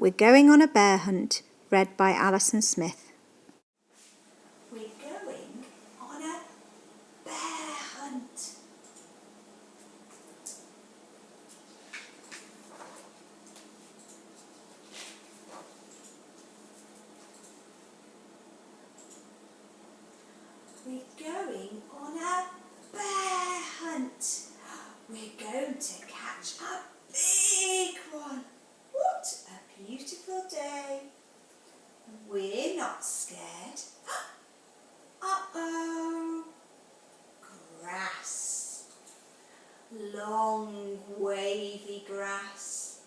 We're going on a bear hunt, read by Alison Smith. We're going on a bear hunt. We're going on a bear hunt. We're going to catch a big one. What a beautiful day. We're not scared. Uh-oh. Grass. Long, wavy grass.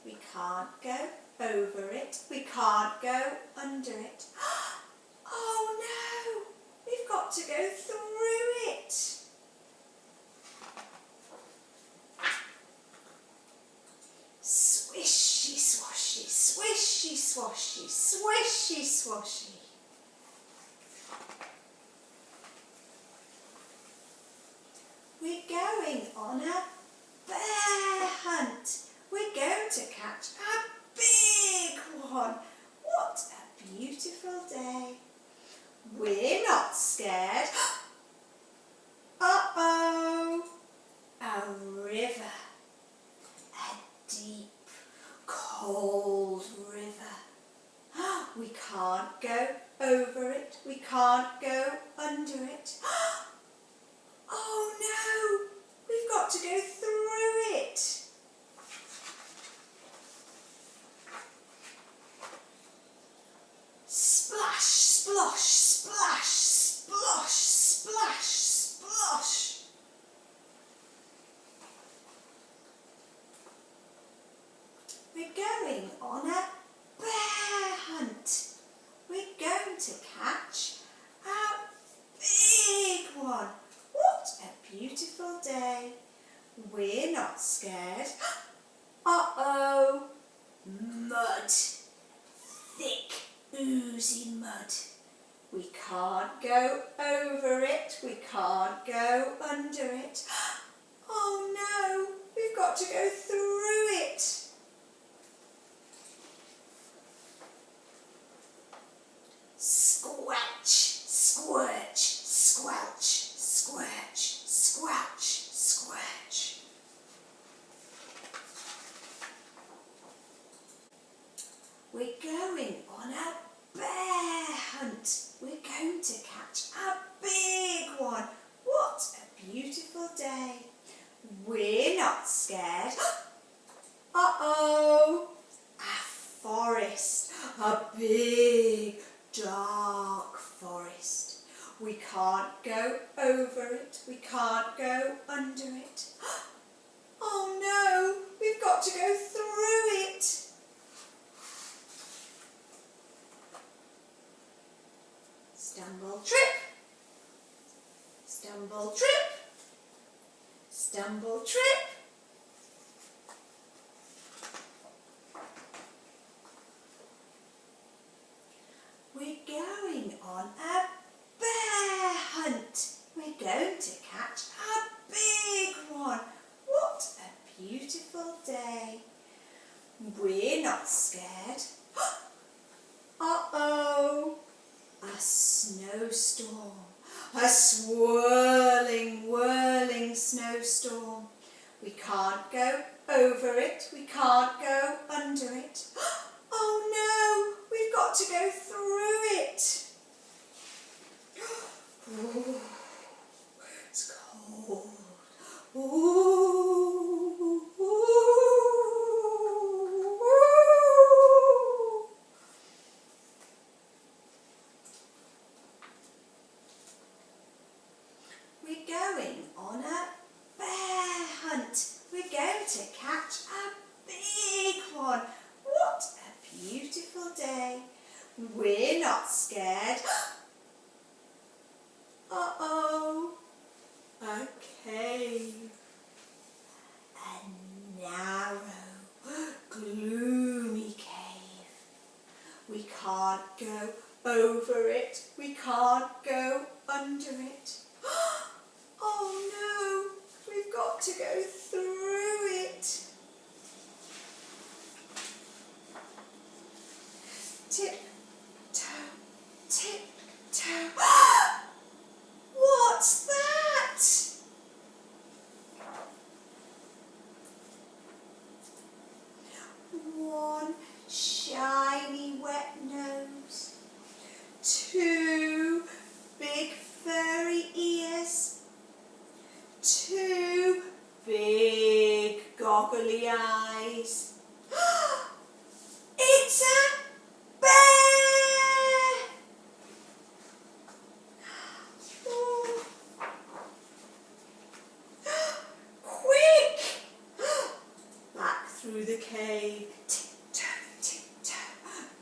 We can't go over it. We can't go under it. Oh no! We've got to go through it. Swishy swashy, swishy swashy, swishy swashy. We're going on a bear hunt. We're going to catch a big one. What a beautiful day. We're not scared. Uh-oh. A river. A deep, cold river. We can't go over it. We can't go under it. Oh no! We've got to go through it. Splash, splosh, splash, splosh, splash, splosh. We're going on a bear hunt. We're going to catch a big one. What a beautiful day. We're not scared. Uh-oh. Mud. Thick, oozy mud. We can't go over it. We can't go under it. Oh no, we've got to go through it. Squelch, squirch, squelch, squirch, squelch, squirch. We're going on a bear hunt. We're going to catch a big one. What a beautiful day. We're not scared. Uh-oh. A forest. A big, dark forest. We can't go over it. We can't go under it. Oh no, we've got to go through it. Stumble, trip. Stumble, trip. Stumble, trip. We're going on a bear hunt. We're going to catch a big one. What a beautiful day. We're not scared. Uh-oh. A snowstorm. A swirling, whirling snowstorm. We can't go over it. We can't go under it. Oh no, we've got to go through it. Ooh, it's cold. Ooh, ooh, ooh. We're going on a bear hunt. We're going to catch a big one. What a beautiful day. We're not scared. Uh-oh. A cave. A narrow, gloomy cave. We can't go over it. We can't go under it. Oh no, we've got to go through it. tip, toe, tip, toe. What's that? One shiny wet nose, two big furry ears, two big goggly eyes. It's a bear! Oh. Quick! Back through the cave, tiptoe, tiptoe,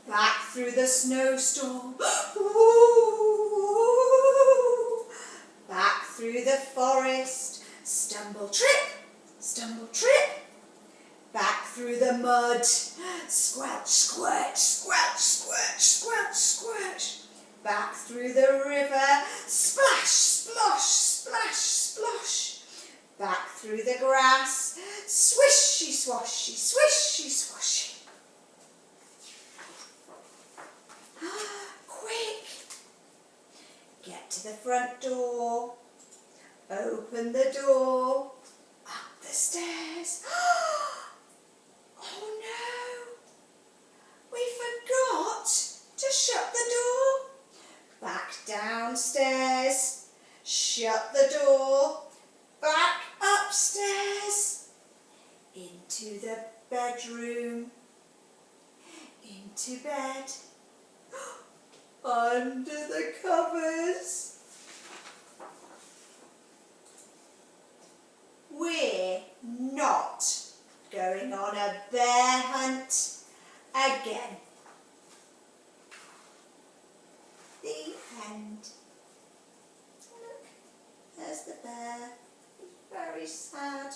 back through the snowstorm, ooh, back through the forest, stumble, trip, back through the mud, squelch, squelch, squelch, squelch, squelch, squelch, back through the river, splash, splosh, splash, splosh, back through the grass, swishy, swashy, swishy, swashy. Quick! Get to the front door, open the door, up the stairs. Oh no! We forgot to shut the door. Back downstairs, shut the door, back upstairs, into the bedroom, into bed, under the covers. We're not going on a bear hunt again. The end. Look, there's the bear. He's very sad.